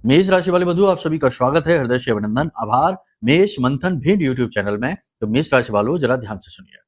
मेष राशि वाले बंधु, आप सभी का स्वागत है। हृदय से अभिनंदन, आभार। मेष मंथन भिंड यूट्यूब चैनल में। तो मेष राशि वालों, जरा ध्यान से सुनिए।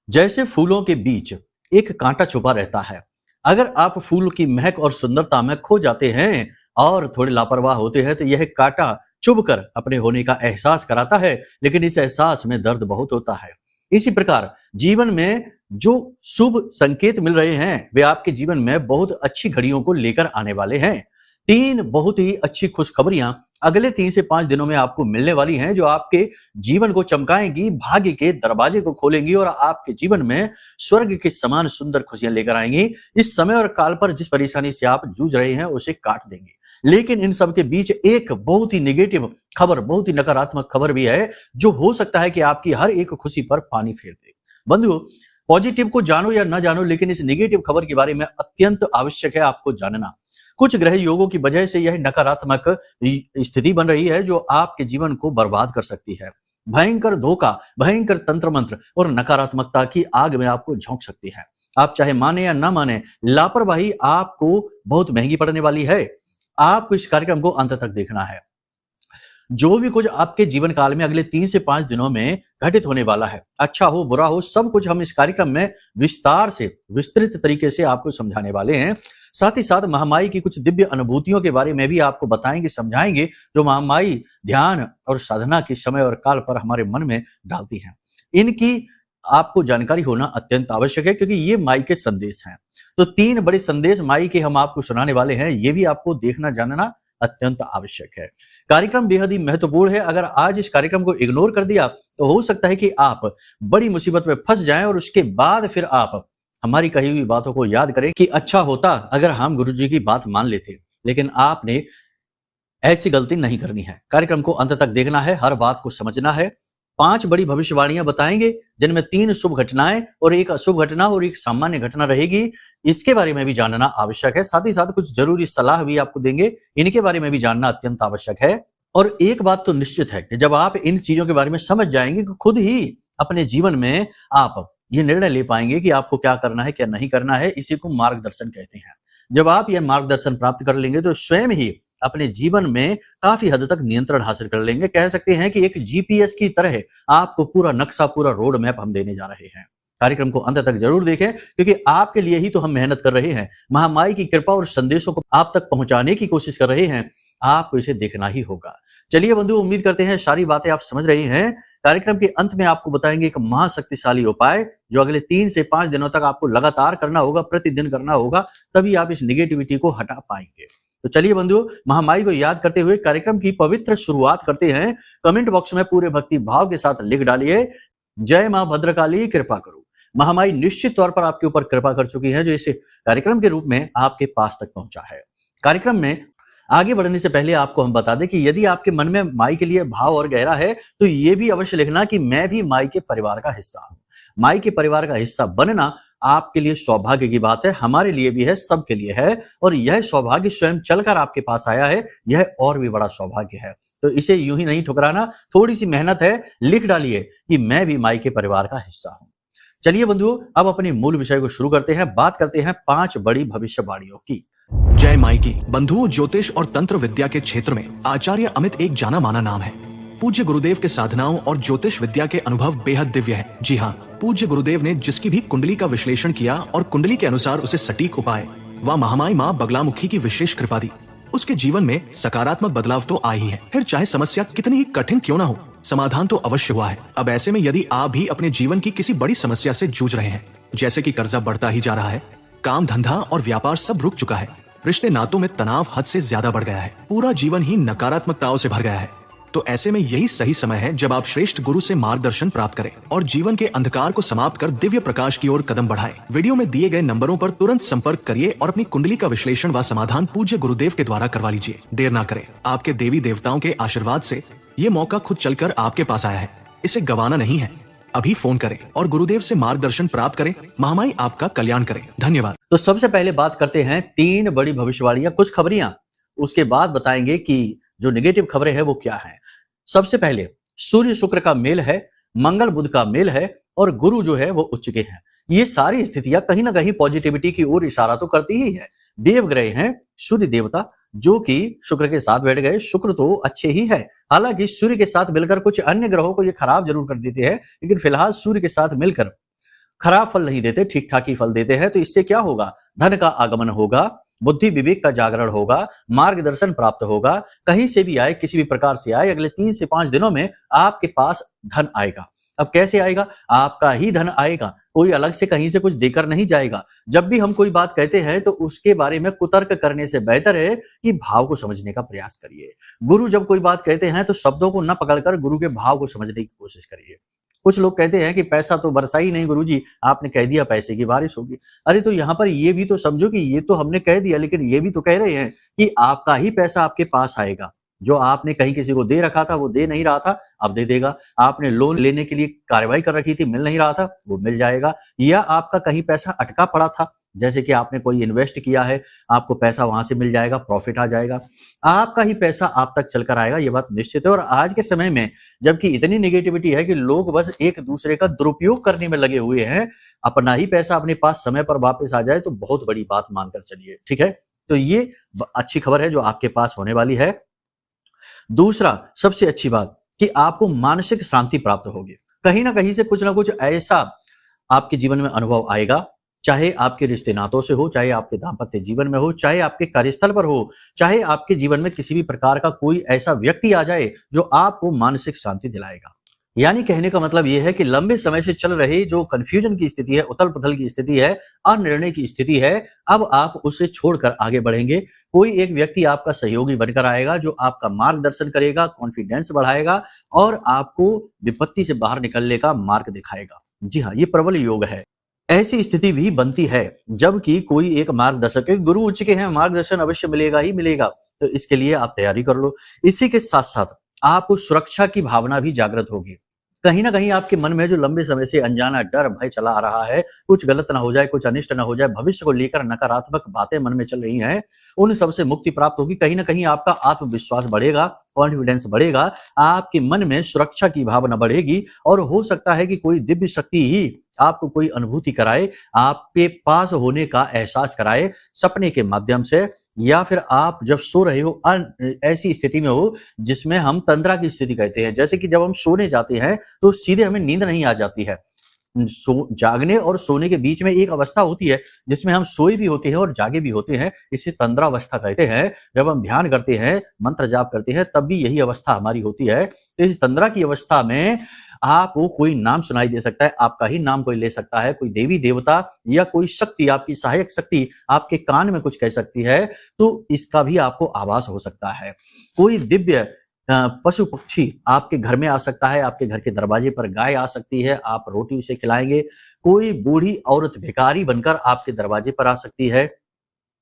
जैसे फूलों के बीच एक कांटा छुपा रहता है, अगर आप फूल की महक और सुंदरता में खो जाते हैं और थोड़े लापरवाह होते हैं तो यह कांटा चुभकर अपने होने का एहसास कराता है, लेकिन इस एहसास में दर्द बहुत होता है। इसी प्रकार जीवन में जो शुभ संकेत मिल रहे हैं वे आपके जीवन में बहुत अच्छी घड़ियों को लेकर आने वाले हैं। 3 बहुत ही अच्छी खुशखबरियां अगले 3 से 5 दिनों में आपको मिलने वाली हैं, जो आपके जीवन को चमकाएंगी, भाग्य के दरवाजे को खोलेंगी और आपके जीवन में स्वर्ग के समान सुंदर खुशियां लेकर आएंगी। इस समय और काल पर जिस परेशानी से आप जूझ रहे हैं उसे काट देंगे। लेकिन इन सब के बीच एक बहुत ही नेगेटिव खबर, बहुत ही नकारात्मक खबर भी है, जो हो सकता है कि आपकी हर एक खुशी पर पानी फेर दे। बंधुओं, पॉजिटिव को जानो या ना जानो, लेकिन इस नेगेटिव खबर के बारे में अत्यंत आवश्यक है आपको जानना। कुछ ग्रह योगों की वजह से यह नकारात्मक स्थिति बन रही है जो आपके जीवन को बर्बाद कर सकती है। भयंकर धोखा, भयंकर तंत्र मंत्र और नकारात्मकता की आग में आपको झोंक सकती है। आप चाहे माने या ना माने, लापरवाही आपको बहुत महंगी पड़ने वाली है। आपको इस कार्यक्रम को अंत तक देखना है। जो भी कुछ आपके जीवन काल में अगले 3 से 5 दिनों में घटित होने वाला है, अच्छा हो बुरा हो, सब कुछ हम इस कार्यक्रम में विस्तार से, विस्तृत तरीके से आपको समझाने वाले हैं। साथ ही साथ महामाई की कुछ दिव्य अनुभूतियों के बारे में भी आपको बताएंगे, समझाएंगे, जो महामाई ध्यान और साधना के समय और काल पर हमारे मन में डालती हैं। इनकी आपको जानकारी होना अत्यंत आवश्यक है, क्योंकि ये माई के संदेश हैं। तो 3 बड़े संदेश माई के हम आपको सुनाने वाले हैं, ये भी आपको देखना जानना अत्यंत आवश्यक है। कार्यक्रम बेहद ही महत्वपूर्ण है। अगर आज इस कार्यक्रम को इग्नोर कर दिया तो हो सकता है कि आप बड़ी मुसीबत में फंस जाएं और उसके बाद फिर आप हमारी कही हुई बातों को याद करें कि अच्छा होता अगर हम गुरुजी की बात मान लेते। लेकिन आपने ऐसी गलती नहीं करनी है। कार्यक्रम को अंत तक देखना है, हर बात को समझना है। 5 बड़ी भविष्यवाणियां बताएंगे, जिनमें 3 शुभ घटनाएं और 1 अशुभ घटना और 1 सामान्य घटना रहेगी। इसके बारे में भी जानना आवश्यक है। साथ ही साथ कुछ जरूरी सलाह भी आपको देंगे, इनके बारे में भी जानना अत्यंत आवश्यक है। और एक बात तो निश्चित है कि जब आप इन चीजों के बारे में समझ जाएंगे तो खुद ही अपने जीवन में आप ये निर्णय ले पाएंगे कि आपको क्या करना है, क्या नहीं करना है। इसी को मार्गदर्शन कहते हैं। जब आप यह मार्गदर्शन प्राप्त कर लेंगे तो स्वयं ही अपने जीवन में काफी हद तक नियंत्रण हासिल कर लेंगे। कह सकते हैं कि एक जीपीएस की तरह आपको पूरा नक्शा, पूरा रोड मैप हम देने जा रहे हैं। कार्यक्रम को अंत तक जरूर देखें, क्योंकि आपके लिए ही तो हम मेहनत कर रहे हैं। महामाई की कृपा और संदेशों को आप तक पहुंचाने की कोशिश कर रहे हैं। आपको इसे देखना ही होगा। चलिए बंधु, उम्मीद करते हैं सारी बातें आप समझ रहे हैं। कार्यक्रम के अंत में आपको बताएंगे एक महाशक्तिशाली उपाय, जो अगले 3 से 5 दिनों तक आपको लगातार करना होगा, प्रतिदिन करना होगा, तभी आप इस निगेटिविटी को हटा पाएंगे। तो चलिए बंधुओं, महामाई को याद करते हुए कार्यक्रम की पवित्र शुरुआत करते हैं। कमेंट बॉक्स में पूरे भक्ति भाव के साथ लिख डालिए, जय मां भद्रकाली कृपा करो। महामाई निश्चित तौर पर आपके ऊपर कृपा कर चुकी है, जो इस कार्यक्रम के रूप में आपके पास तक पहुंचा है। कार्यक्रम में आगे बढ़ने से पहले आपको हम बता दें कि यदि आपके मन में माई के लिए भाव और गहरा है तो ये भी अवश्य लिखना कि मैं भी माई के परिवार का हिस्सा हूं। माई के परिवार का हिस्सा बनना आपके लिए सौभाग्य की बात है, हमारे लिए भी है, सबके लिए है। और यह सौभाग्य स्वयं चलकर आपके पास आया है, यह और भी बड़ा सौभाग्य है। तो इसे यूं ही नहीं ठुकराना, थोड़ी सी मेहनत है। लिख डालिए कि मैं भी माई के परिवार का हिस्सा हूं। चलिए बंधुओं, अब अपने मूल विषय को शुरू करते हैं। बात करते हैं 5 बड़ी भविष्यवाणियों की। जय माई की। बंधुओं, ज्योतिष और तंत्र विद्या के क्षेत्र में आचार्य अमित एक जाना माना नाम है। पूज्य गुरुदेव के साधनाओं और ज्योतिष विद्या के अनुभव बेहद दिव्य है। जी हाँ, पूज्य गुरुदेव ने जिसकी भी कुंडली का विश्लेषण किया और कुंडली के अनुसार उसे सटीक उपाय व महामाई माँ बगलामुखी की विशेष कृपा दी, उसके जीवन में सकारात्मक बदलाव तो आए ही है। फिर चाहे समस्या कितनी ही कठिन क्यों ना हो, समाधान तो अवश्य हुआ है। अब ऐसे में यदि आप भी अपने जीवन की किसी बड़ी समस्या से जूझ रहे हैं, जैसे कि कर्जा बढ़ता ही जा रहा है, काम धंधा और व्यापार सब रुक चुका है, रिश्ते नातों में तनाव हद से ज्यादा बढ़ गया है, पूरा जीवन ही नकारात्मकताओं से भर गया है, तो ऐसे में यही सही समय है जब आप श्रेष्ठ गुरु से मार्गदर्शन प्राप्त करें और जीवन के अंधकार को समाप्त कर दिव्य प्रकाश की ओर कदम बढ़ाएं। वीडियो में दिए गए नंबरों पर तुरंत संपर्क करिए और अपनी कुंडली का विश्लेषण व समाधान पूज्य गुरुदेव के द्वारा करवा लीजिए। देर ना करें, आपके देवी देवताओं के आशीर्वाद से ये मौका खुद चलकर आपके पास आया है, इसे गंवाना नहीं है। अभी फोन करें और गुरुदेव से मार्गदर्शन प्राप्त करें। महामाई आपका कल्याण करें। धन्यवाद। तो सबसे पहले बात करते हैं 3 बड़ी भविष्यवाणियां, कुछ खबरियां, उसके बाद बताएंगे कि जो नेगेटिव खबरें हैं वो क्या है। सबसे पहले सूर्य शुक्र का मेल है, मंगल बुध का मेल है और गुरु जो है वो उच्च के हैं। ये सारी स्थितियां कहीं ना कहीं पॉजिटिविटी की ओर इशारा तो करती ही है। देवग्रह हैं सूर्य देवता, जो कि शुक्र के साथ बैठ गए। शुक्र तो अच्छे ही है, हालांकि सूर्य के साथ मिलकर कुछ अन्य ग्रहों को ये खराब जरूर कर देते हैं, लेकिन फिलहाल सूर्य के साथ मिलकर खराब फल नहीं देते, ठीक ठाक ही फल देते हैं। तो इससे क्या होगा, धन का आगमन होगा, बुद्धि विवेक का जागरण होगा, मार्गदर्शन प्राप्त होगा, कहीं से भी आए, किसी भी प्रकार से आए, अगले 3 से 5 दिनों में आपके पास धन आएगा। अब कैसे आएगा, आपका ही धन आएगा, कोई अलग से कहीं से कुछ देकर नहीं जाएगा। जब भी हम कोई बात कहते हैं तो उसके बारे में कुतर्क करने से बेहतर है कि भाव को समझने का प्रयास करिए। गुरु जब कोई बात कहते हैं तो शब्दों को न पकड़कर गुरु के भाव को समझने की कोशिश करिए। कुछ लोग कहते हैं कि पैसा तो बरसा ही नहीं गुरुजी, आपने कह दिया पैसे की बारिश होगी। अरे तो यहाँ पर ये भी तो समझो कि ये तो हमने कह दिया, लेकिन ये भी तो कह रहे हैं कि आपका ही पैसा आपके पास आएगा। जो आपने कहीं किसी को दे रखा था वो दे नहीं रहा था, अब दे देगा। आपने लोन लेने के लिए कार्रवाई कर रखी थी, मिल नहीं रहा था, वो मिल जाएगा। या आपका कहीं पैसा अटका पड़ा था, जैसे कि आपने कोई इन्वेस्ट किया है, आपको पैसा वहां से मिल जाएगा, प्रॉफिट आ जाएगा, आपका ही पैसा आप तक चलकर आएगा, ये बात निश्चित है। और आज के समय में जबकि इतनी निगेटिविटी है कि लोग बस एक दूसरे का दुरुपयोग करने में लगे हुए हैं, अपना ही पैसा अपने पास समय पर वापस आ जाए तो बहुत बड़ी बात मानकर चलिए, ठीक है। तो ये अच्छी खबर है जो आपके पास होने वाली है। दूसरा सबसे अच्छी बात कि आपको मानसिक शांति प्राप्त होगी, कहीं ना कहीं से कुछ ना कुछ ऐसा आपके जीवन में अनुभव आएगा, चाहे आपके रिश्ते नातों से हो, चाहे आपके दाम्पत्य जीवन में हो, चाहे आपके कार्यस्थल पर हो, चाहे आपके जीवन में किसी भी प्रकार का कोई ऐसा व्यक्ति आ जाए जो आपको मानसिक शांति दिलाएगा। यानी कहने का मतलब यह है कि लंबे समय से चल रही जो कंफ्यूजन की स्थिति है, उथल पुथल की स्थिति है, अनिर्णय की स्थिति है, अब आप उसे छोड़कर आगे बढ़ेंगे। कोई एक व्यक्ति आपका सहयोगी बनकर आएगा जो आपका मार्गदर्शन करेगा, कॉन्फिडेंस बढ़ाएगा और आपको विपत्ति से बाहर निकलने का मार्ग दिखाएगा। जी हाँ, ये प्रबल योग है। ऐसी स्थिति भी बनती है जबकि कोई एक मार्गदर्शक है, गुरु उच्च के हैं, मार्गदर्शन अवश्य मिलेगा ही मिलेगा, तो इसके लिए आप तैयारी कर लो। इसी के साथ साथ आपको सुरक्षा की भावना भी जागृत होगी। कहीं ना कहीं आपके मन में जो लंबे समय से अनजाना डर भय चला आ रहा है, कुछ गलत ना हो जाए, कुछ अनिष्ट ना हो जाए, भविष्य को लेकर नकारात्मक बातें मन में चल रही हैं, उन सब से मुक्ति प्राप्त होगी। कहीं ना कहीं आपका आत्मविश्वास बढ़ेगा, कॉन्फिडेंस बढ़ेगा, आपके मन में सुरक्षा की भावना बढ़ेगी और हो सकता है कि कोई दिव्य शक्ति ही आपको कोई अनुभूति कराए, आपके पास होने का एहसास कराए सपने के माध्यम से, या फिर आप जब सो रहे हो ऐसी स्थिति में हो जिसमें हम तंद्रा की स्थिति कहते हैं। जैसे कि जब हम सोने जाते हैं तो सीधे हमें नींद नहीं आ जाती है, जागने और सोने के बीच में एक अवस्था होती है जिसमें हम सोए भी होते हैं और जागे भी होते हैं, इसे तंद्रा अवस्था कहते हैं। जब हम ध्यान करते हैं, मंत्र जाप करते हैं, तब भी यही अवस्था हमारी होती है। तो इस तंद्रा की अवस्था में आपको कोई नाम सुनाई दे सकता है, आपका ही नाम कोई ले सकता है, कोई देवी देवता या कोई शक्ति, आपकी सहायक शक्ति आपके कान में कुछ कह सकती है, तो इसका भी आपको आभास हो सकता है। कोई दिव्य पशु पक्षी आपके घर में आ सकता है, आपके घर के दरवाजे पर गाय आ सकती है, आप रोटी उसे खिलाएंगे। कोई बूढ़ी औरत भिखारी बनकर आपके दरवाजे पर आ सकती है,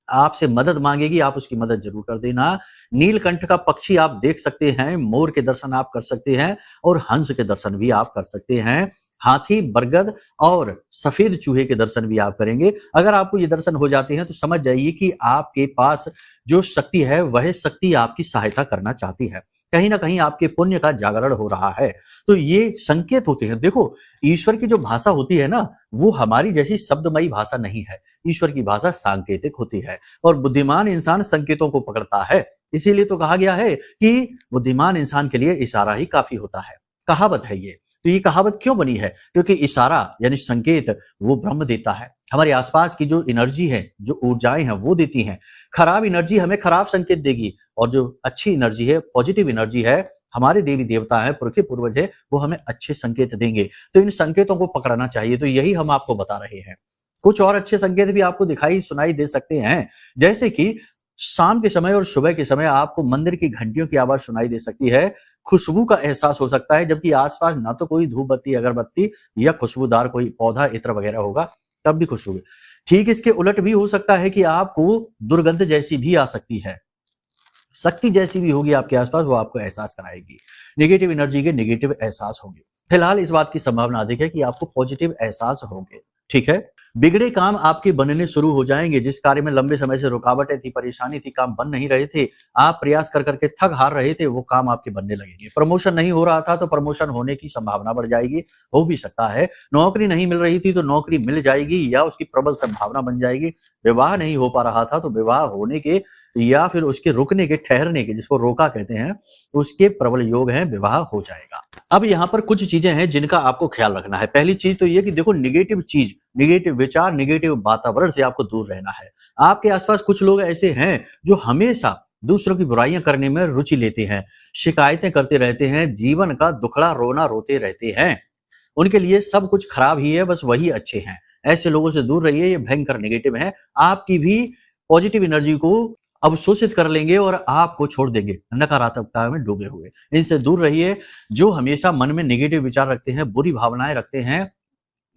आपसे मदद मांगेगी, आप उसकी मदद जरूर कर देना। नीलकंठ का पक्षी आप देख सकते हैं, मोर के दर्शन आप कर सकते हैं और हंस के दर्शन भी आप कर सकते हैं। हाथी, बरगद और सफेद चूहे के दर्शन भी आप करेंगे। अगर आपको ये दर्शन हो जाते हैं तो समझ जाइए कि आपके पास जो शक्ति है वह शक्ति आपकी सहायता करना चाहती है, कहीं ना कहीं आपके पुण्य का जागरण हो रहा है। तो ये संकेत होते हैं। देखो, ईश्वर की जो भाषा होती है ना, वो हमारी जैसी शब्दमयी भाषा नहीं है। ईश्वर की भाषा सांकेतिक होती है और बुद्धिमान इंसान संकेतों को पकड़ता है। इसीलिए तो कहा गया है कि बुद्धिमान इंसान के लिए इशारा ही काफी होता है। कहावत है ये। तो ये कहावत क्यों बनी है? क्योंकि इशारा यानी संकेत वो ब्रह्म देता है। हमारे आसपास की जो एनर्जी है, जो ऊर्जाएं हैं, वो देती हैं। खराब एनर्जी हमें खराब संकेत देगी और जो अच्छी एनर्जी है, पॉजिटिव एनर्जी है, हमारे देवी देवता है, पुरखे पूर्वज है, वो हमें अच्छे संकेत देंगे। तो इन संकेतों को पकड़ना चाहिए। तो यही हम आपको बता रहे हैं। कुछ और अच्छे संकेत भी आपको दिखाई सुनाई दे सकते हैं, जैसे कि शाम के समय और सुबह के समय आपको मंदिर की घंटियों की आवाज सुनाई दे सकती है, खुशबू का एहसास हो सकता है, जबकि आसपास ना तो कोई धूप बत्ती, अगरबत्ती या खुशबूदार कोई पौधा, इत्र वगैरह होगा, तब भी खुशबू। ठीक इसके उलट भी हो सकता है कि आपको दुर्गंध जैसी भी आ सकती है, शक्ति जैसी भी होगी आपके आसपास, वो आपको एहसास कराएगी। नेगेटिव एनर्जी के नेगेटिव एहसास होंगे। फिलहाल इस बात की संभावना अधिक है कि आपको पॉजिटिव एहसास होंगे। ठीक है, बिगड़े काम आपके बनने शुरू हो जाएंगे। जिस कार्य में लंबे समय से रुकावटें थी, परेशानी थी, काम बन नहीं रहे थे, आप प्रयास कर करके थक हार रहे थे, वो काम आपके बनने लगेंगे। प्रमोशन नहीं हो रहा था तो प्रमोशन होने की संभावना बढ़ जाएगी, हो भी सकता है। नौकरी नहीं मिल रही थी तो नौकरी मिल जाएगी या उसकी प्रबल संभावना बन जाएगी। विवाह नहीं हो पा रहा था तो विवाह होने के या फिर उसके रुकने के, ठहरने के, जिसको रोका कहते हैं, उसके प्रबल योग हैं, विवाह हो जाएगा। अब यहाँ पर कुछ चीजें हैं जिनका आपको ख्याल रखना है। पहली चीज तो ये कि देखो, नेगेटिव चीज, नेगेटिव विचार, नेगेटिव वातावरण से आपको दूर रहना है। आपके आसपास कुछ लोग ऐसे हैं जो हमेशा दूसरों की बुराइयां करने में रुचि लेते हैं, शिकायतें करते रहते हैं, जीवन का दुखड़ा रोना रोते रहते हैं। उनके लिए सब कुछ खराब ही है, बस वही अच्छे हैं। ऐसे लोगों से दूर रहिए, ये भयंकर नेगेटिव है। आपकी भी पॉजिटिव एनर्जी को अवशोषित कर लेंगे और आपको छोड़ देंगे नकारात्मकता में डूबे हुए। इनसे दूर रहिए। जो हमेशा मन में नेगेटिव विचार रखते हैं, बुरी भावनाएं रखते हैं,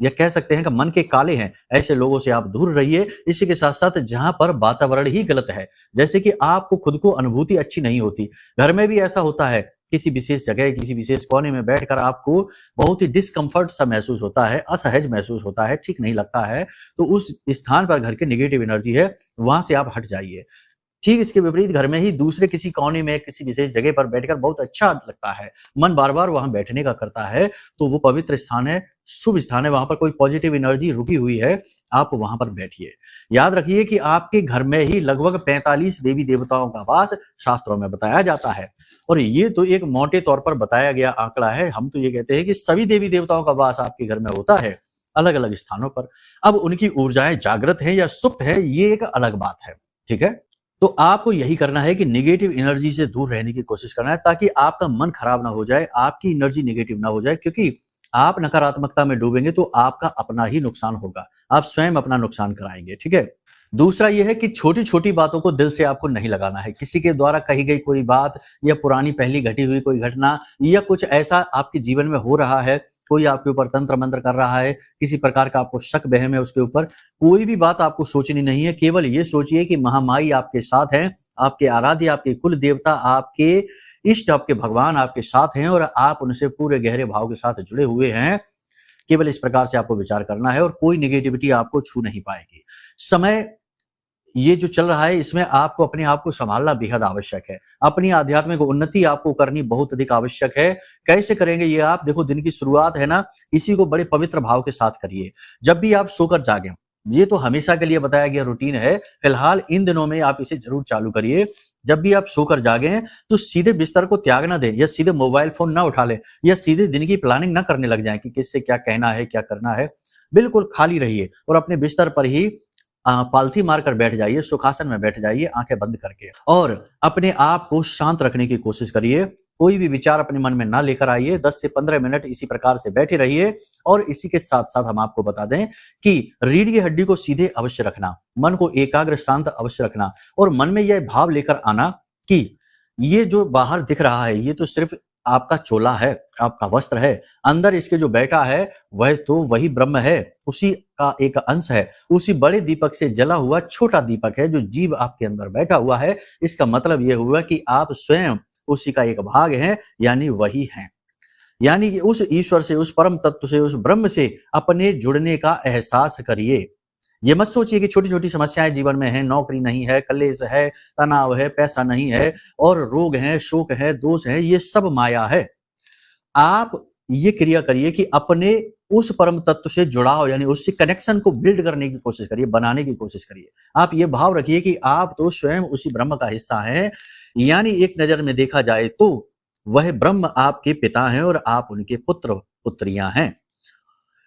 या कह सकते हैं कि मन के काले हैं, ऐसे लोगों से आप दूर रहिए। इसी के साथ साथ जहां पर वातावरण ही गलत है, जैसे कि आपको खुद को अनुभूति अच्छी नहीं होती, घर में भी ऐसा होता है, किसी विशेष जगह, किसी विशेष कोने में बैठकर आपको बहुत ही डिस्कम्फर्ट सा महसूस होता है, असहज महसूस होता है, ठीक नहीं लगता है, तो उस स्थान पर घर की नेगेटिव एनर्जी है, वहां से आप हट जाइए। ठीक इसके विपरीत घर में ही दूसरे किसी कोने में, किसी विशेष जगह पर बैठकर बहुत अच्छा लगता है, मन बार-बार वहां बैठने का करता है, तो वो पवित्र स्थान है, शुभ स्थान है, वहां पर कोई पॉजिटिव एनर्जी रुकी हुई है, आप वहां पर बैठिए। याद रखिए कि आपके घर में ही लगभग 45 देवी देवताओं का वास शास्त्रों में बताया जाता है, और ये तो एक मोटे तौर पर बताया गया आंकड़ा है। हम तो ये कहते हैं कि सभी देवी देवताओं का वास आपके घर में होता है, अलग-अलग स्थानों पर। अब उनकी ऊर्जाएं जागृत है या सुप्त है, ये एक अलग बात है। ठीक है, तो आपको यही करना है कि नेगेटिव एनर्जी से दूर रहने की कोशिश करना है, ताकि आपका मन खराब ना हो जाए, आपकी एनर्जी नेगेटिव ना हो जाए, क्योंकि आप नकारात्मकता में डूबेंगे तो आपका अपना ही नुकसान होगा, आप स्वयं अपना नुकसान कराएंगे। ठीक है, दूसरा यह है कि छोटी-छोटी बातों को दिल से आपको नहीं लगाना है। किसी के द्वारा कही गई कोई बात, या पुरानी पहली घटी हुई कोई घटना, या कुछ ऐसा आपके जीवन में हो रहा है, कोई आपके ऊपर तंत्र मंत्र कर रहा है, किसी प्रकार का आपको शक वहम है उसके ऊपर, कोई भी बात आपको सोचनी नहीं है। केवल ये सोचिए कि महामाई आपके साथ हैं, आपके आराध्य, आपके कुल देवता, आपके इष्ट, आपके भगवान आपके साथ हैं, और आप उनसे पूरे गहरे भाव के साथ जुड़े हुए हैं। केवल इस प्रकार से आपको विचार करना है, और कोई नेगेटिविटी आपको छू नहीं पाएगी। समय ये जो चल रहा है, इसमें आपको अपने आप को संभालना बेहद आवश्यक है। अपनी आध्यात्मिक उन्नति आपको करनी बहुत अधिक आवश्यक है। कैसे करेंगे ये आप? देखो, दिन की शुरुआत है ना, इसी को बड़े पवित्र भाव के साथ करिए। जब भी आप सोकर जागें, ये तो हमेशा के लिए बताया गया रूटीन है, फिलहाल इन दिनों में आप इसे जरूर चालू करिए। जब भी आप सोकर जागें तो सीधे बिस्तर को त्याग ना दें, या सीधे मोबाइल फोन ना उठा लें, या सीधे दिन की प्लानिंग ना करने लग जाएं कि किससे क्या कहना है, क्या करना है। बिल्कुल खाली रहिए और अपने बिस्तर पर ही पालथी मारकर बैठ जाइए, सुखासन में बैठ जाइए, आंखें बंद करके, और अपने आप को शांत रखने की कोशिश करिए। कोई भी विचार अपने मन में ना लेकर आइए। 10 से 15 मिनट इसी प्रकार से बैठे रहिए। और इसी के साथ साथ हम आपको बता दें कि रीढ़ की हड्डी को सीधे अवश्य रखना, मन को एकाग्र शांत अवश्य रखना, और मन में यह भाव लेकर आना कि ये जो बाहर दिख रहा है, ये तो सिर्फ आपका चोला है, आपका वस्त्र है, अंदर इसके जो बैठा है वह तो वही ब्रह्म है, उसी का एक अंश है, उसी बड़े दीपक से जला हुआ छोटा दीपक है जो जीव आपके अंदर बैठा हुआ है। इसका मतलब यह हुआ कि आप स्वयं उसी का एक भाग हैं, यानी वही हैं। यानी कि उस ईश्वर से, उस परम तत्व से, उस ब्रह्म से अपने जुड़ने का एहसास करिए। ये मत सोचिए कि छोटी-छोटी समस्याएं जीवन में हैं, नौकरी नहीं है, कलेश है, तनाव है, पैसा नहीं है, और रोग हैं, शोक है, दोष है, ये सब माया है। आप ये क्रिया करिए कि अपने उस परम तत्व से जुड़ाव, यानी उससे कनेक्शन को बिल्ड करने की कोशिश करिए, बनाने की कोशिश करिए। आप ये भाव रखिए कि आप तो स्वयं उसी ब्रह्म का हिस्सा हैं, यानी एक नजर में देखा जाए तो वह ब्रह्म आपके पिता हैं और आप उनके पुत्र पुत्रियां हैं।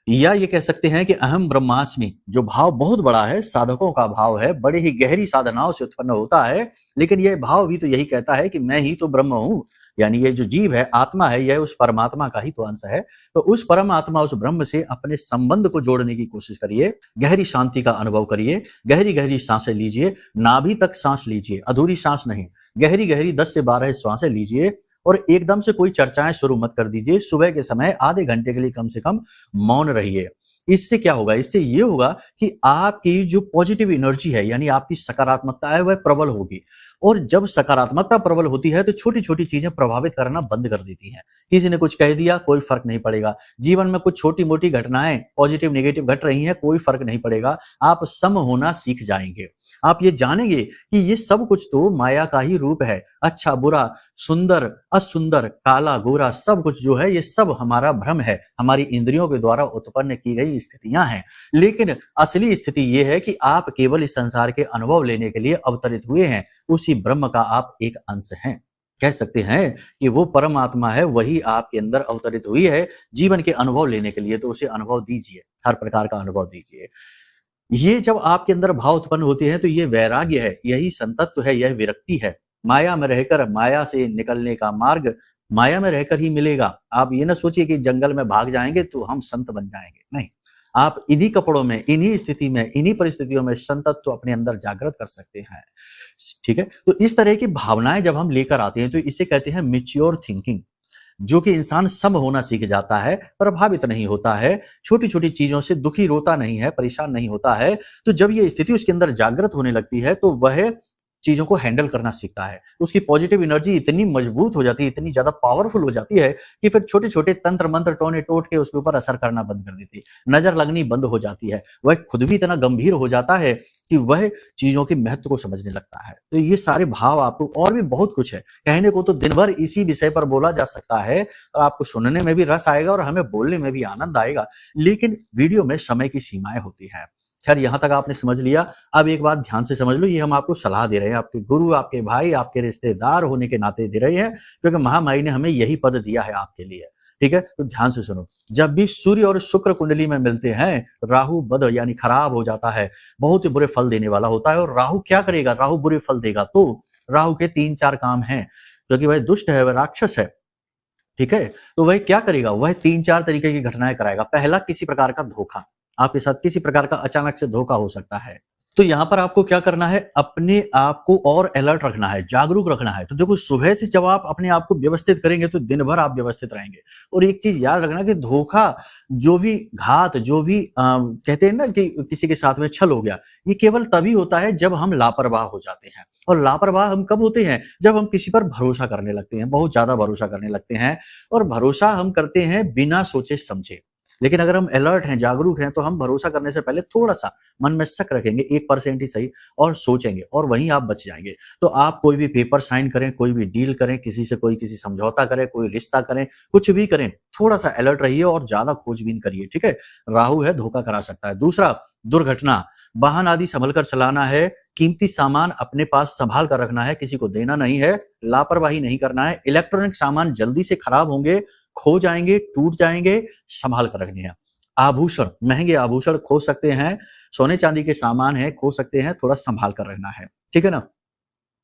या ये कह सकते हैं कि अहम ब्रह्मास्मि, जो भाव बहुत बड़ा है, साधकों का भाव है, बड़े ही गहरी साधनाओं से उत्पन्न होता है, लेकिन यह भाव भी तो यही कहता है कि मैं ही तो ब्रह्म हूं। यानी ये जो जीव है, आत्मा है, यह उस परमात्मा का ही तो अंश है। तो उस परमात्मा, उस ब्रह्म से अपने संबंध को जोड़ने की कोशिश करिए। गहरी शांति का अनुभव करिए, गहरी गहरी सांसें लीजिए, नाभि तक सांस लीजिए, अधूरी सांस नहीं, गहरी गहरी 10 से 12 सांसें लीजिए। और एकदम से कोई चर्चाएं शुरू मत कर दीजिए। सुबह के समय आधे घंटे के लिए कम से कम मौन रहिए। इससे क्या होगा? इससे ये होगा कि आपकी जो पॉजिटिव एनर्जी है, यानी आपकी सकारात्मकता है, वह प्रबल होगी। और जब सकारात्मकता प्रबल होती है तो छोटी छोटी चीजें प्रभावित करना बंद कर देती हैं। किसी ने कुछ कह दिया, कोई फर्क नहीं पड़ेगा। जीवन में कुछ छोटी मोटी घटनाएं पॉजिटिव नेगेटिव घट रही हैं, कोई फर्क नहीं पड़ेगा। आप सम होना सीख जाएंगे। आप ये जानेंगे कि ये सब कुछ तो माया का ही रूप है। अच्छा बुरा, सुंदर असुंदर, काला गोरा, सब कुछ जो है ये सब हमारा भ्रम है, हमारी इंद्रियों के द्वारा उत्पन्न की गई स्थितियां हैं। लेकिन असली स्थिति ये है कि आप केवल इस संसार के अनुभव लेने के लिए अवतरित हुए हैं। उसी ब्रह्म का आप एक अंश हैं। कह सकते हैं कि वो परमात्मा है, वही आपके अंदर अवतरित हुई है जीवन के अनुभव लेने के लिए, तो उसे अनुभव दीजिए, हर प्रकार का अनुभव दीजिए। ये जब आपके अंदर भाव उत्पन्न होते हैं तो ये वैराग्य है, यही संतत्व है, यह विरक्ति है। माया में रहकर माया से निकलने का मार्ग माया में रहकर ही मिलेगा। आप ये ना सोचिए कि जंगल में भाग जाएँगे तो हम संत बन जाएँगे, नहीं। आप इन्हीं कपड़ों में, इन्हीं स्थिति में, इन्हीं परिस्थितियों में संतत्व अपने अंदर जागृत कर सकते हैं। ठीक है? तो इस तरह की भावनाएँ जब हम लेकर आते हैं तो इसे कहते हैं मैच्योर थिंकिंग। जो कि इंसान सम होना सीख जाता है, प्रभावित नहीं होता है, छोटी-छोटी चीज़ों से दुखी रोता नहीं है, परेशान नहीं होता है। तो जब ये स्थिति उसके अंदर जागृत होने लगती है, तो वह चीज़ों को हैंडल करना सीखता है। उसकी पॉजिटिव एनर्जी इतनी मजबूत हो जाती है, इतनी ज़्यादा पावरफुल हो जाती है कि फिर छोटे-छोटे तंत्र-मंत्र, टोने-टोटके उसके ऊपर असर करना बंद कर देती है। नज़र लगनी बंद हो जाती है। वह खुद भी इतना गंभीर हो जाता है कि वह चीज़ों के महत्व को समझने लगता है। तो ये सारे भाव आपको और भी बहुत कुछ है। कहने को तो दिन भर इसी विषय पर बोला जा सकता है और आपको सुनने में भी रस आएगा और हमें बोलने में भी आनंद आएगा। लेकिन वीडियो में समय की सीमाएँ होती हैं। खैर यहाँ तक आपने समझ लिया। अब एक बात ध्यान से समझ लो, ये हम आपको सलाह दे रहे हैं, आपके गुरु, आपके भाई, आपके रिश्तेदार होने के नाते दे रहे हैं, क्योंकि महामाई ने हमें यही पद दिया है आपके लिए। ठीक है? तो ध्यान से सुनो। जब भी सूर्य और शुक्र कुंडली में मिलते हैं, राहु बद यानी खराब हो जाता है, बहुत ही बुरे फल देने वाला होता है। और राहु क्या करेगा? राहु बुरे फल देगा। तो राहु के 3-4 काम हैं, क्योंकि वह दुष्ट है, वह राक्षस है। ठीक है? तो वह क्या करेगा? वह 3-4 तरीके की घटनाएँ कराएगा। पहला, किसी प्रकार का धोखा। आपके साथ किसी प्रकार का अचानक से धोखा हो सकता है। तो यहाँ पर आपको क्या करना है? अपने आप को और अलर्ट रखना है, जागरूक रखना है। तो देखो, सुबह से जब आप अपने आप को व्यवस्थित करेंगे तो दिन भर आप व्यवस्थित रहेंगे। और एक चीज़ याद रखना कि धोखा, जो भी घात, जो भी कहते हैं ना कि किसी के साथ में छल हो गया, ये केवल तभी होता है जब हम लापरवाह हो जाते हैं। और लापरवाह हम कब होते हैं? जब हम किसी पर भरोसा करने लगते हैं, बहुत ज़्यादा भरोसा करने लगते हैं। और भरोसा हम करते हैं बिना सोचे-समझे। लेकिन अगर हम अलर्ट हैं, जागरूक हैं, तो हम भरोसा करने से पहले थोड़ा-सा मन में शक रखेंगे, 1% ही सही, और सोचेंगे, और वहीं आप बच जाएँगे। तो आप कोई भी पेपर साइन करें, कोई भी डील करें, किसी समझौता करें, कोई रिश्ता करें, कुछ भी करें, थोड़ा-सा अलर्ट रहिए और ज़्यादा खोजबीन करिए, ठीक है? राहु है, धोखा करा सकता है। दूसरा, दुर्घटना, वाहन आदि सँभल कर चलाना है, कीमती सामान अपने पास सँभाल कर रखना है, किसी को देना नहीं है, लापरवाही नहीं करना है। इलेक्ट्रॉनिक सामान जल्दी से खराब होंगे, खो जाएँगे, टूट जाएँगे, सँभाल कर रखने हैं। आभूषण, महँगे आभूषण खो सकते हैं, सोने-चांदी के सामान हैं, खो सकते हैं, थोड़ा सँभाल कर रखना है। ठीक है ना?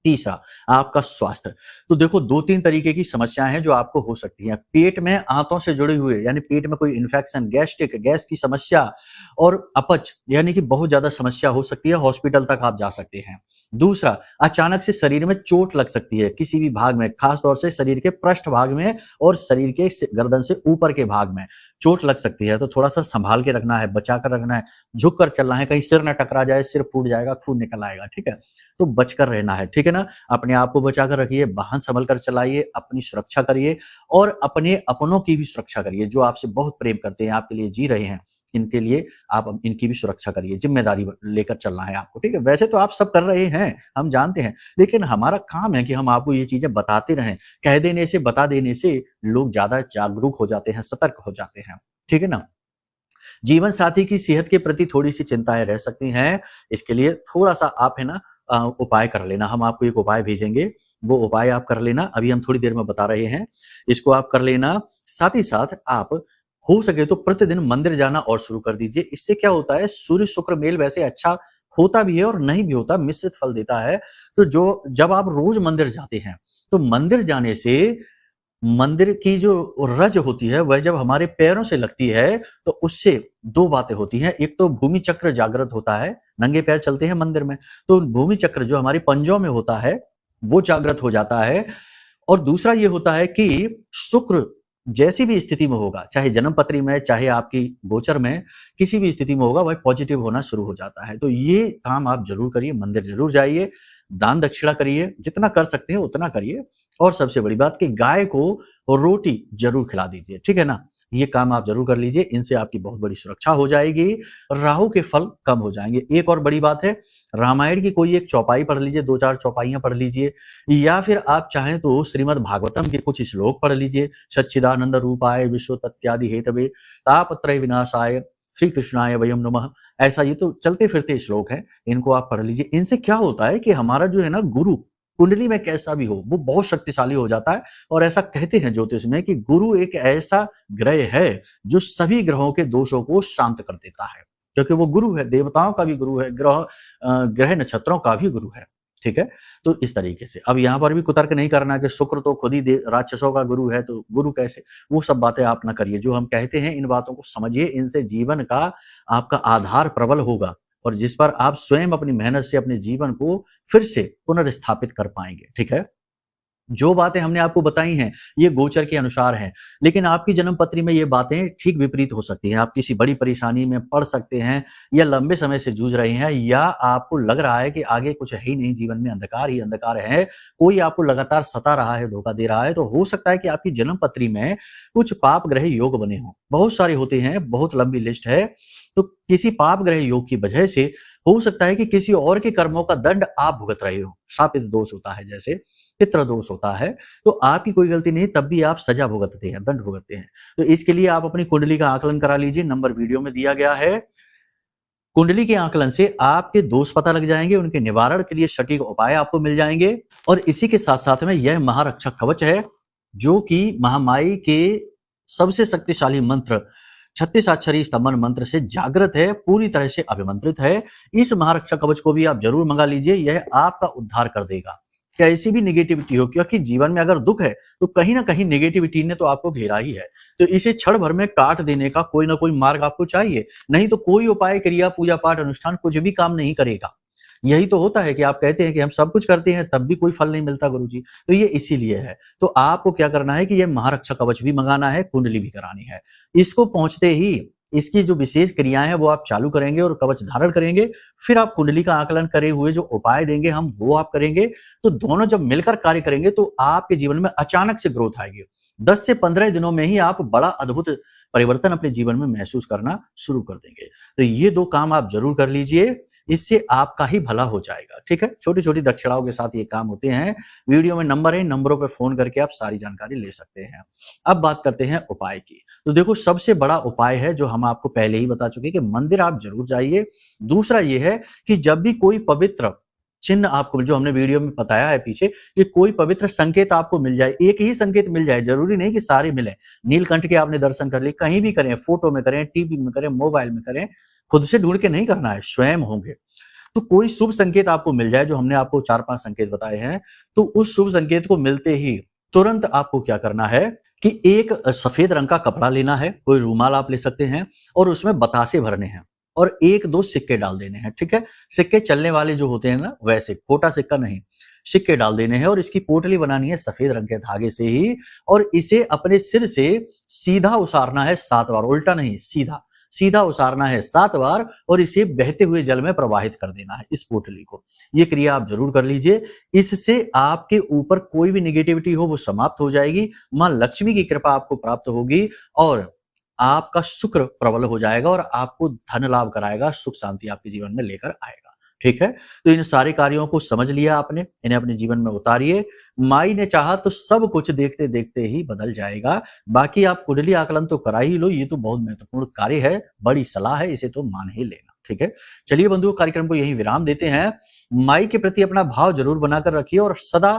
तीसरा, आपका स्वास्थ्य। तो देखो, 2-3 तरीके की समस्याएँ हैं जो आपको हो सकती हैं। पेट में आंतों से जुड़े हुए, यानी पेट में कोई इन्फेक्शन, गैस्ट्रिक, गैस की समस्या और अपच, यानी कि बहुत ज़्यादा समस्या हो सकती है, हॉस्पिटल तक आप जा सकते हैं। दूसरा, अचानक से शरीर में चोट लग सकती है, किसी भी भाग में, खास तौर से शरीर के पृष्ठ भाग में और शरीर के गर्दन से ऊपर के भाग में चोट लग सकती है, तो थोड़ा-सा सँभाल के रखना है, बचा कर रखना है, झुक कर चलना है, कहीं सिर ना टकरा जाए, सिर फूट जाएगा, खून निकल आएगा, ठीक है? तो बचकर रहना है, ठीक है ना? अपने आप को बचा कर रखिए, वाहन सँभल कर चलाइए, अपनी सुरक्षा करिए और अपने अपनों की भी सुरक्षा करिए, जो आपसे बहुत प्रेम करते हैं, आपके लिए जी रहे हैं। इनके लिए आप इनकी भी सुरक्षा करिए, ज़िम्मेदारी लेकर चलना है आपको, ठीक है? वैसे तो आप सब कर रहे हैं, हम जानते हैं, लेकिन हमारा काम है कि हम आपको ये चीज़ें बताते रहें। कह देने से, बता देने से लोग ज़्यादा जागरूक हो जाते हैं, सतर्क हो जाते हैं, ठीक है ना? जीवन साथी की सेहत के प्रति थोड़ी-सी चिंताएँ रह सकती हैं, इसके लिए थोड़ा-सा आप है ना उपाय कर लेना। हम आपको एक उपाय भेजेंगे, वो उपाय आप कर लेना, अभी हम थोड़ी देर में बता रहे हैं। इसको आप कर लेना, साथ ही साथ आप हो सके तो प्रतिदिन मंदिर जाना और शुरू कर दीजिए। इससे क्या होता है, सूर्य-शुक्र मेल वैसे अच्छा होता भी है और नहीं भी होता, मिश्रित फल देता है। तो जब आप रोज़ मंदिर जाते हैं, तो मंदिर जाने से मंदिर की जो रज होती है, वह जब हमारे पैरों से लगती है, तो उससे 2 बातें होती हैं। एक तो भूमि चक्र जागृत होता है, नंगे पैर चलते हैं मंदिर में, तो भूमि चक्र जो हमारे पंजों में होता है, वो जागृत हो जाता है। और दूसरा ये होता है कि शुक्र जैसी भी स्थिति में होगा, चाहे जन्मपत्री में, चाहे आपकी गोचर में, किसी भी स्थिति में होगा, वह पॉजिटिव होना शुरू हो जाता है। तो ये काम आप ज़रूर करिए, मंदिर ज़रूर जाइए, दान दक्षिणा करिए, जितना कर सकते हैं उतना करिए। और सबसे बड़ी बात कि गाय को रोटी ज़रूर खिला दीजिए, ठीक है ना? ये काम आप ज़रूर कर लीजिए, इनसे आपकी बहुत बड़ी सुरक्षा हो जाएगी, राहु के फल कम हो जाएँगे। एक और बड़ी बात है, रामायण की कोई एक चौपाई पढ़ लीजिए, 2-4 चौपाइयाँ पढ़ लीजिए, या फिर आप चाहें तो श्रीमद् भागवतम के कुछ श्लोक पढ़ लीजिए। सच्चिदानंद रूपाय विश्वोत्पत्त्यादि हेतवे तापत्रय विनाशाय श्री कृष्णाय वयम नमः। ऐसा ये तो चलते फिरते श्लोक हैं, इनको आप पढ़ लीजिए। इनसे क्या होता है कि हमारा जो है ना गुरु, कुंडली में कैसा भी हो वो बहुत शक्तिशाली हो जाता है। और ऐसा कहते हैं ज्योतिष में कि गुरु एक ऐसा ग्रह है जो सभी ग्रहों के दोषों को शांत कर देता है, क्योंकि वो गुरु है, देवताओं का भी गुरु है, ग्रह नक्षत्रों का भी गुरु है। ठीक है, तो इस तरीके से अब यहाँ पर भी कुतर्क नहीं करना कि शुक्र तो खुद ही राक्षसों का गुरु है, तो गुरु कैसे, वो सब बातें आप ना करिए। जो हम कहते हैं इन बातों को समझिए, इनसे जीवन का आपका आधार प्रबल होगा और जिस पर आप स्वयं अपनी मेहनत से अपने जीवन को फिर से पुनर्स्थापित कर पाएंगे। ठीक है, जो बातें हमने आपको बताई हैं ये गोचर के अनुसार हैं, लेकिन आपकी जन्म पत्री में ये बातें ठीक विपरीत हो सकती हैं। आप किसी बड़ी परेशानी में पड़ सकते हैं, या लंबे समय से जूझ रहे हैं, या आपको लग रहा है कि आगे कुछ है ही नहीं, जीवन में अंधकार ही अंधकार है, कोई आपको लगातार सता रहा है, धोखा दे रहा है, तो हो सकता है कि आपकी जन्म पत्री में कुछ पाप ग्रह योग बने हों। बहुत सारे होते हैं, बहुत लंबी लिस्ट है। तो किसी पाप ग्रह योग की वजह से हो सकता है कि किसी और के कर्मों का दंड आप भुगत रहे हो। शापित दोष होता है, जैसे पितृ दोष होता है, तो आपकी कोई गलती नहीं, तब भी आप सजा भुगतते हैं, दंड भुगतते हैं। तो इसके लिए आप अपनी कुंडली का आकलन करा लीजिए, नंबर वीडियो में दिया गया है। कुंडली के आकलन से आपके दोष पता लग जाएंगे, उनके निवारण के लिए सटीक उपाय आपको मिल जाएंगे। और इसी के साथ साथ में यह महारक्षक कवच है, जो कि महामाई के सबसे शक्तिशाली मंत्र 36 अक्षरी स्तंभन मंत्र से जागृत है, पूरी तरह से अभिमंत्रित है। इस महारक्षक कवच को भी आप जरूर मंगा लीजिए, यह आपका उद्धार कर देगा। कैसी भी नेगेटिविटी हो, क्योंकि जीवन में अगर दुख है तो कहीं ना कहीं नेगेटिविटी ने तो आपको घेरा ही है, तो इसे क्षण भर में काट देने का कोई ना कोई मार्ग आपको चाहिए, नहीं तो कोई उपाय, क्रिया, पूजा पाठ, अनुष्ठान कुछ भी काम नहीं करेगा। यही तो होता है कि आप कहते हैं कि हम सब कुछ करते हैं तब भी कोई फल नहीं मिलता गुरुजी, तो ये इसीलिए है। तो आपको क्या करना है कि ये महारक्षक कवच भी मंगाना है, कुंडली भी करानी है। इसको पहुंचते ही इसकी जो विशेष क्रियाएं हैं वो आप चालू करेंगे और कवच धारण करेंगे, फिर आप कुंडली का आकलन करे हुए जो उपाय देंगे हम वो आप करेंगे। तो दोनों जब मिलकर कार्य करेंगे तो आपके जीवन में अचानक से ग्रोथ आएगी। 10 से 15 दिनों में ही आप बड़ा अद्भुत परिवर्तन अपने जीवन में महसूस करना शुरू कर देंगे। तो ये 2 काम आप जरूर कर लीजिए, इससे आपका ही भला हो जाएगा। ठीक है, छोटी छोटी दक्षिणाओं के साथ ये काम होते हैं। वीडियो में नंबर है, नंबरों पर फोन करके आप सारी जानकारी ले सकते हैं। अब बात करते हैं उपाय की। तो देखो, सबसे बड़ा उपाय है जो हम आपको पहले ही बता चुके कि मंदिर आप जरूर जाइए। दूसरा ये है कि जब भी कोई पवित्र चिन्ह आपको, जो हमने वीडियो में बताया है पीछे, कि कोई पवित्र संकेत आपको मिल जाए, एक ही संकेत मिल जाए, जरूरी नहीं कि सारे मिले। नीलकंठ के आपने दर्शन कर लिए, कहीं भी करें, फोटो में करें, टीवी में करें, मोबाइल में करें, खुद से ढूंढ के नहीं करना है, स्वयं होंगे। तो कोई शुभ संकेत आपको मिल जाए, जो हमने आपको 4-5 संकेत बताए हैं, तो उस शुभ संकेत को मिलते ही तुरंत आपको क्या करना है कि एक सफेद रंग का कपड़ा लेना है, कोई रूमाल आप ले सकते हैं, और उसमें बतासे भरने हैं और 1-2 सिक्के डाल देने हैं। ठीक है, सिक्के चलने वाले जो होते हैं ना, वैसे खोटा सिक्का नहीं, सिक्के डाल देने हैं। और इसकी पोटली बनानी है सफेद रंग के धागे से ही, और इसे अपने सिर से सीधा उसारना है 7 बार, उल्टा नहीं, सीधा सीधा उसारना है 7 बार, और इसे बहते हुए जल में प्रवाहित कर देना है, इस पोटली को। ये क्रिया आप जरूर कर लीजिए, इससे आपके ऊपर कोई भी नेगेटिविटी हो वो समाप्त हो जाएगी, मां लक्ष्मी की कृपा आपको प्राप्त होगी, और आपका शुक्र प्रबल हो जाएगा और आपको धन लाभ कराएगा, सुख शांति आपके जीवन में लेकर आएगा। ठीक है, तो इन सारे कार्यों को समझ लिया आपने, इन्हें अपने जीवन में उतारिए। माई ने चाहा तो सब कुछ देखते देखते ही बदल जाएगा। बाकी आप कुंडली आकलन तो करा ही लो, ये तो बहुत महत्वपूर्ण कार्य है, बड़ी सलाह है, इसे तो मान ही लेना। ठीक है, चलिए बंधुओं, कार्यक्रम को यही विराम देते हैं। माई के प्रति अपना भाव जरूर बनाकर रखिए और सदा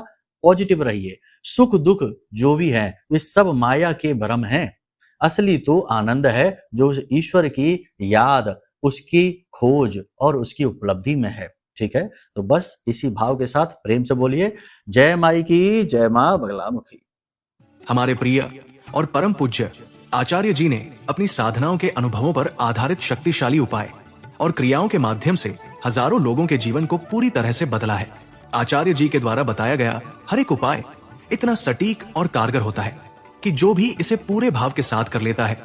पॉजिटिव रहिए। सुख दुख जो भी है वे सब माया के भ्रम हैं, असली तो आनंद है जो उस ईश्वर की याद, उसकी खोज और उसकी उपलब्धि में है। ठीक है, तो बस इसी भाव के साथ प्रेम से बोलिए, जय माई की, जय मां बगलामुखी। हमारे प्रिय और परम पूज्य आचार्य जी ने अपनी साधनाओं के अनुभवों पर आधारित शक्तिशाली उपाय और क्रियाओं के माध्यम से हजारों लोगों के जीवन को पूरी तरह से बदला है। आचार्य जी के द्वारा बताया गया हर एक उपाय इतना सटीक और कारगर होता है कि जो भी इसे पूरे भाव के साथ कर लेता है,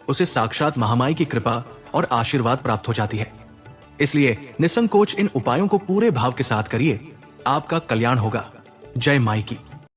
उसे साक्षात महामाई की कृपा और आशीर्वाद प्राप्त हो जाती है। इसलिए निसंकोच इन उपायों को पूरे भाव के साथ करिए, आपका कल्याण होगा। जय माई की।